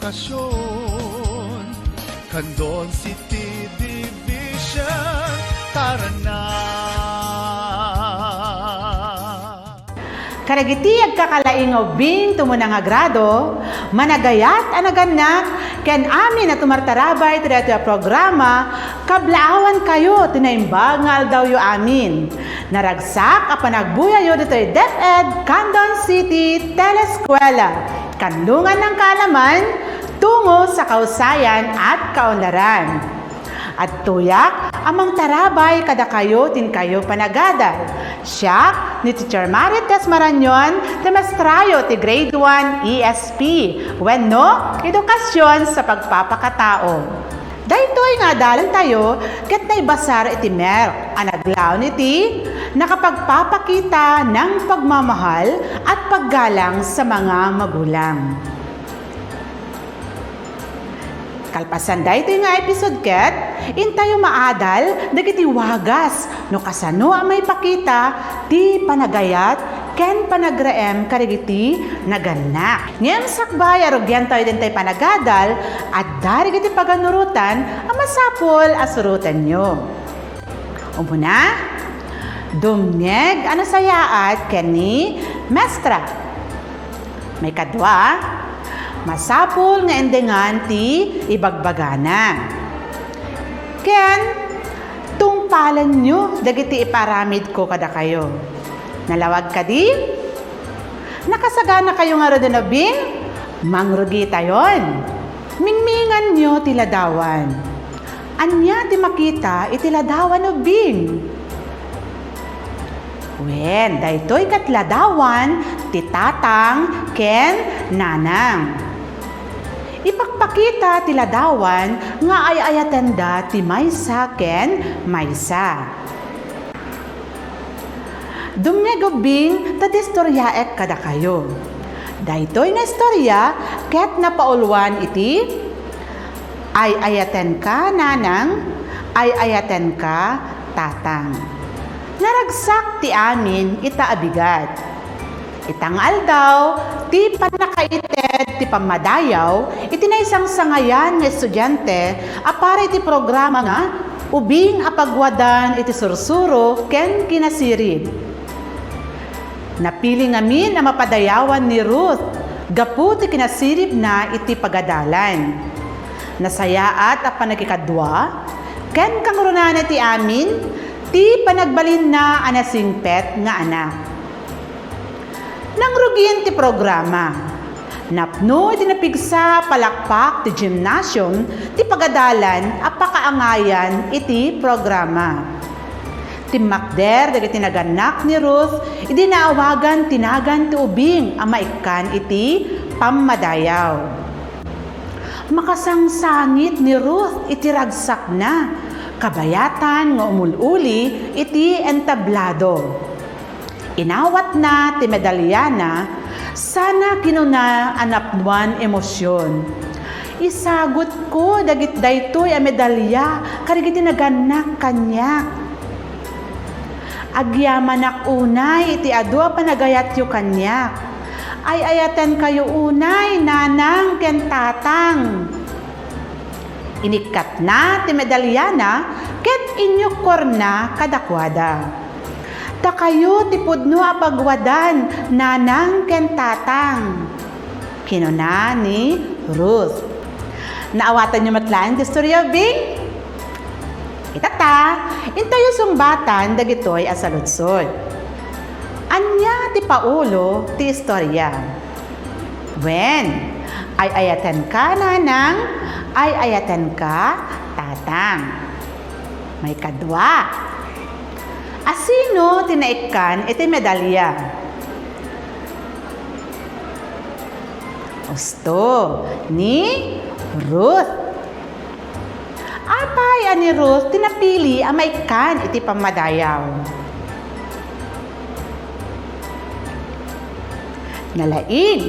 okasyon. Candon City Division, tara na! Karagiti agkakalaingaw bing tumunang agrado, managayat anaganak, ken amin na tumartarabay iti programa, kablaawan kayo tinaimbag nga aldaw yu amin. Naragsak a panagbuyayo dito DepEd Candon City Teleskwela, kanlungan ng kaalaman, tungo sa kausayan at kaunlaran. At tuyak, amang tarabay kada kayo tin kayo panagadal. Siya ni Teacher Marites Maranyon, temastrayo ti Grade 1 ESP, wenno edukasyon sa pagpapakatao. Daytoy nga dalan tayo, ket naibasar iti mer, anaglaw niti, nakapagpapakita ng pagmamahal at paggalang sa mga magulang. Kalpasan daytoy nga episode ket, intayo maadal dagiti wagas no kasano a may pakita ti panagayat ken panagraem karigiti naganak. Ngem sakbay arugyan tayo din tayo panagadal at darigiti paganurutan a masapol asurutan nyo. Umuna, dumnyeg ano sayaat ken ni Mestra. May kadwa, masapul nga endengan ti ibagbagana. Ken, tungpalan nyo, dagiti iparamid ko kada kayo. Nalawag ka di? Nakasagana kayo nga rin na bing? Mangrugi tayon. Mingmingan nyo tiladawan. Anya ti makita itiladawan no bing? Wen, daytoy katladawan ti tatang ken nanang. Ipakpakita ti ladawan nga ay ayatenda ti maysa ken maysa. Dumyagubing ta distoryaek kada kayo. Daytoy nga istorya ket napaulwan iti ay ayaten ka nanang, ay ayaten ka tatang. Naragsak ti amin ita abigat. Itang aldaw, ti panakaited ti pamadayaw, iti na isang sangayan nga estudyante, apara iti programa nga, ubing apagwadan iti sursuro, ken kinasirib. Napili ngamin na mapadayawan ni Ruth, gapu ti kinasirib na iti pagadalan. Nasayaat a panagikadwa, ken kangrunan ti amin, ti panagbalin na anasingpet nga anak. Nangrugin ti programa. Napno iti napigsa palakpak ti gymnasium ti pagadalan a pakaangayan iti programa. Ti makder dagiti naganak ni Ruth idi naawagan tinagan ti ubing a maikan iti pamadayaw. Makasangsangit ni Ruth iti ragsak na, kabayatan nga umululi iti entablado. Inawat na ti medalyana, sana kinuna anapnuan emosyon. Isagot ko dagit daytoy a medalya karigiti naganak kanyak. Agyamanak unay iti adu a panagayat yu kanyak. Ay ayaten kayo unay nanang ken tatang. Inikat na ti medalyana ket inyukor na kadakwada. Ta kayo ti pudno a pagwadan nanang ken tatang. Kinuna ni Ruth. Naawatan niyo matlaan ti storya bing? Itata, intayo sungbatan dagitoy a saludsod. Anya ti paulo ti istorya. Wen, ay ayaten ka nanang, ay ayaten ka tatang. May kadwa. Asino tinaikan iti medalya? Gusto ni Ruth. Apay ani Ruth tinapili ang maikan iti pamadayaw. Nalaig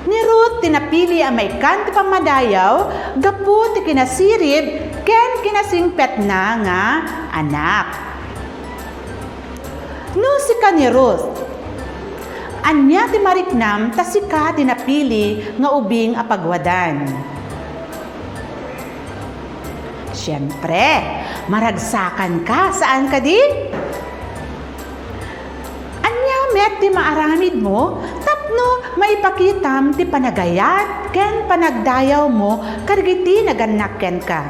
ni Ruth tinapili ang maikan iti pamadayaw gapu ti kinasirib ken kinasingpet na nga anak. No si ka ni Ruth, Anya ti mariknam ta sika ti napili nga ubing apagwadan. Siyempre, maragsakan ka. Saan ka di? Anya met ti maaramid mo, tapno maipakitam ti panagayat ken panagdayaw mo kargiti nagannakken ka.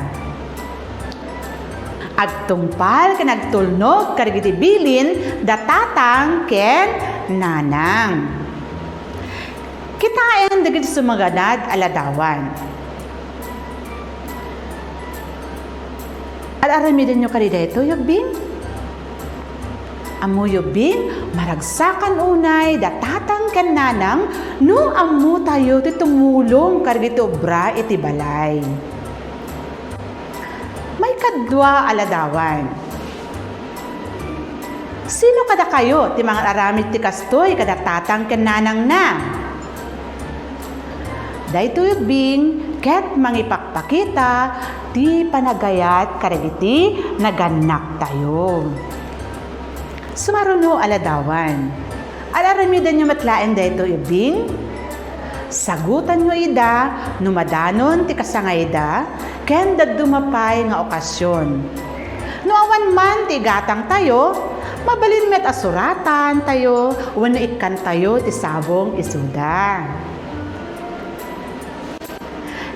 Agtungpal ken agtulnog kargiti bilin datatang ken nanang. Kitaen dagiti sumaganad aladawan. Aramidin nyo karideto, yugbing? Amu yugbing, maragsakan unay, datatang ken nanang, no amu tayo ti tumulong kargiti obra iti balay. May kadwa aladawan. Sino kada kayo ti mga aramid ti kastoy kada tatang ken nanang na? Dayto yugbing, ket mangipakpakita ti panagayat karagiti nagannak tayo. Sumaruno aladawan. Alaramidan nyo matlaen dayto yugbing? Sagutan nyo ida, numadanon ti kasangayda, ken dumapay nga okasyon. No awan man ti gatang tayo, mabalin met asuratan tayo, wano ikan tayo ti sabong isuda.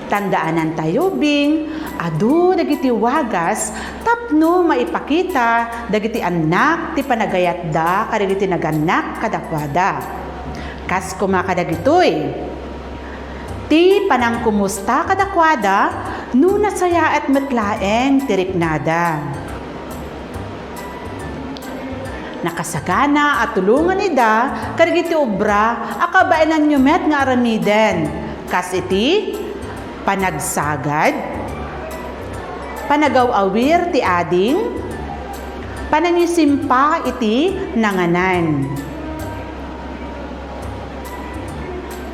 Tandaanan tayo bing, adu dagiti wagas, tapno maipakita dagiti anak ti panagayat da karigiti naganak kadakwada. Kas kumakadagitoy, ti panangkumusta kadakwada, no nasaya at metlaeng tiriknada. Nakasagana at tulungan ida, karigiti obra, akabainan nyo met nga aramiden. Kas iti, panagsagad, panagawawir ti ading, panangisimpa iti nanganan.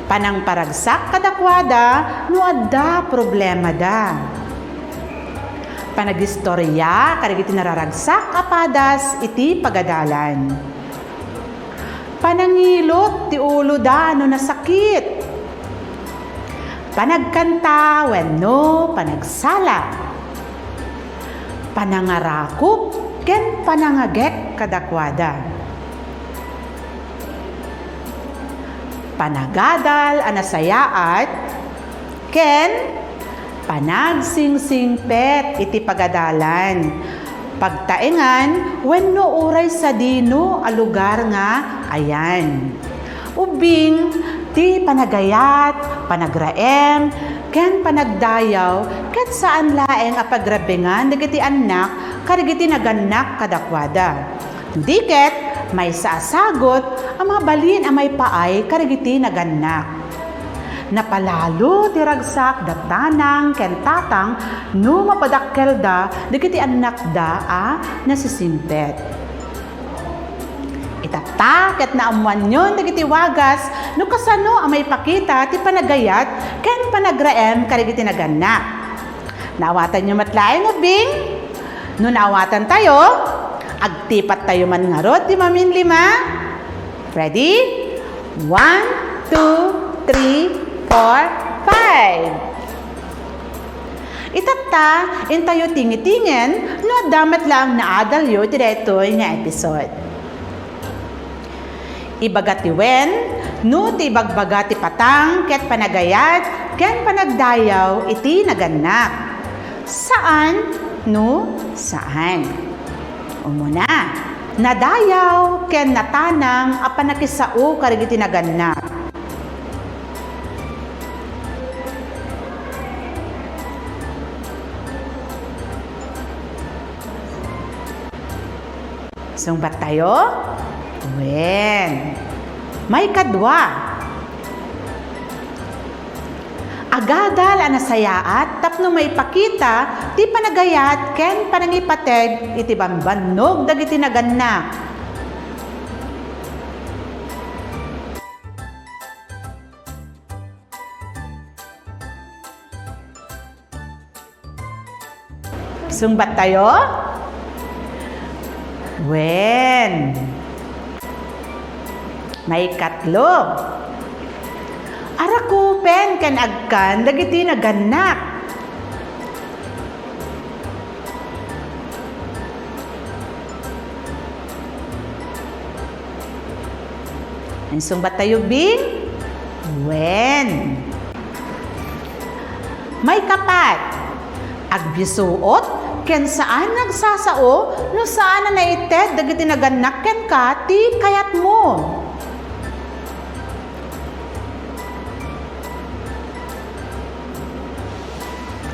Panangparagsak kadakwada, no adda problema da. Panagistorya, karigiti nararagsak apadas iti pagadalan. Panangilot ti ulo da no nasakit. Panagkanta wenno panagsala. Panangarakop ken panangagek kadakwada. Panagadal anasayaat ken panagsingsingpet iti pagadalan. Pagtaengan wenno uray sa dino a lugar nga ayan. Ubing ti panagayat, panagraem, ken panagdayaw, ket saan laeng a pagrabingan dagiti anak karigiti nagannak kadakwada. Diket may saasagot ang mga balin a may paay karigiti nagannak. Napalalo ti ragsak datanang ken tatang no mapadakkel da dagiti anak da a nasisimpet. Itata ket naamuan nyon dagiti wagas no kasano ang may pakita ti panagayat ken panagraem karigiti nagannak. Naawatan nyo matlaeng ubing? No naawatan tayo, agtipat tayo man ngarot di mamin lima. Ready? 1, 2, 3, 4, 5. Itata, intayo tingitingin no damat lang naadalyo diretoy nga episode. Ibagat ti wen, no ti bagbaga ti patang, ket panagayat, ken panagdayaw, iti nagannak. Saan? No, saan? Umuna, nadayaw, ken natanang, a panakisao karigiti nagannak. Sungbat tayo? Wen. May kadwa. Agadal anasayaat tapno may pakita ti panagayat ken panangipateg iti bambannog dagiti nagannak. Sungbat tayo? Wen. May katlo. Arakupen ken agkan dagiti naganak. Insong batayo bing? Wen. May kapat. Agbisuot ken saan nagsasao no saan na naited dagiti naganak ken ka ti kayat mo.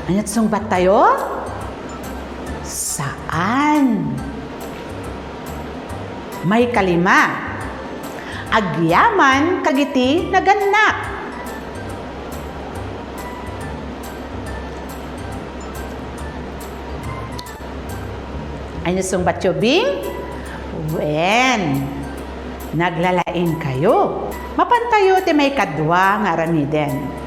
Anyat sungbat tayo? Saan? May kalima. Agyaman kagiti naganak. Anyat sungbat yo bing? Wen. Naglalaing kayo. Mapantayo ti may kadwa nga aramiden.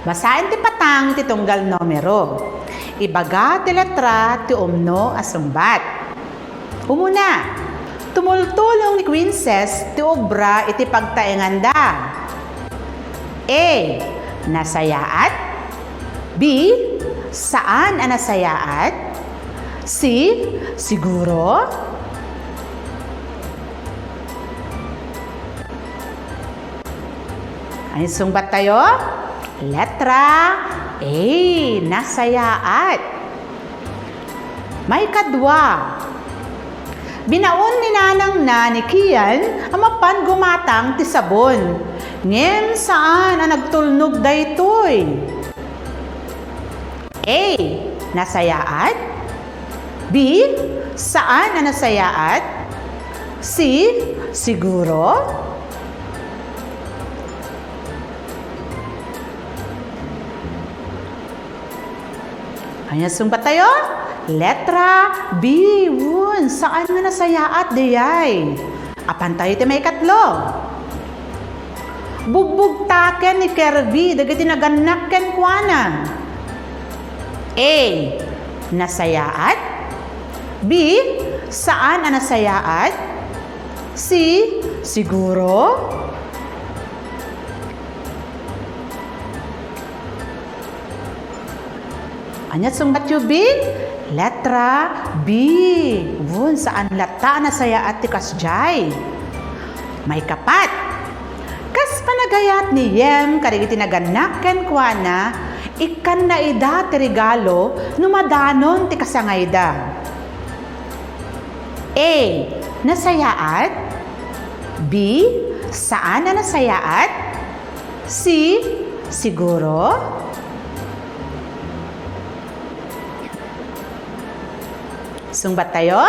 Basahin ti patang ti tunggal numero. Ibaga ti letra ti umno asumbat. Umuna, tumultulong ni Queenses ti obra iti pagtaenganda. A. Nasayaat. B. Saan ang nasayaat? C. Siguro. Ay sumbat tayo? Letra A. Nasayaat. May kadwa. Binaon ni nanang na ni Kian ang mapan gumatang ti sabon. Ngem saan ang nagtulnog daytoy? A. Nasayaat. B. Saan ang nasayaat? C. Siguro. Ayan, sumbat tayo? Letra B. Wun, saan nga nasayaat dayay? Apan tayo ti may katlo. Bugbog taken ni Kirby, dagiti naganak ken kuana. A. Nasayaat. B. Saan ang nasayaat? C. Siguro. Anyat sumbat yu bing? Letra B. Wun, saan lata na saya at ti kasjay? May kapat. Kas panagayat ni Yem karigiti naganak ken kuana, ikan na ida ti regalo numadanon ti kasangayda. A. Nasayaat. B. Saan na nasayaat? C. Siguro. Sungbat tayo?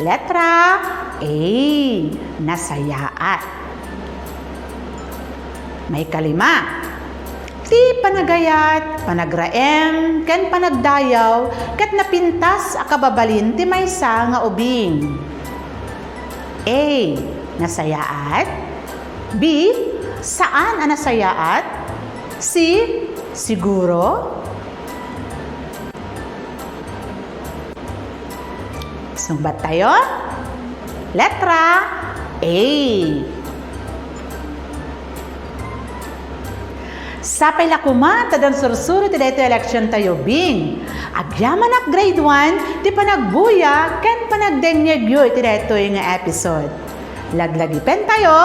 Letra A. Nasayaat. May kalima. Ti panagayat, panagraem, ken panagdayaw, ket napintas a kababalin ti maysa nga ubing. A. Nasayaat. B. Saan ang nasayaat? C. Siguro. Sumbat tayo? Letra A. Sapay lakuma tadang sursuro ti daytoy eleksyon tayo bing. Agyaman ak grade 1 ti panagbuya ken panagdenyegyo ti daytoy nga episode. Laglagipen tayo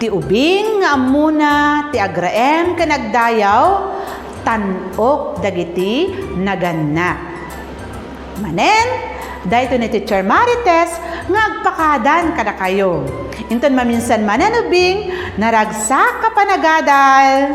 ti ubing nga amuna ti agraem ken nagdayaw tanok dagiti naganak. Manen dahito ni Teacher Marites nga agpakadan kada kayo. Inton maminsan mananubing naragsak ka panagadal.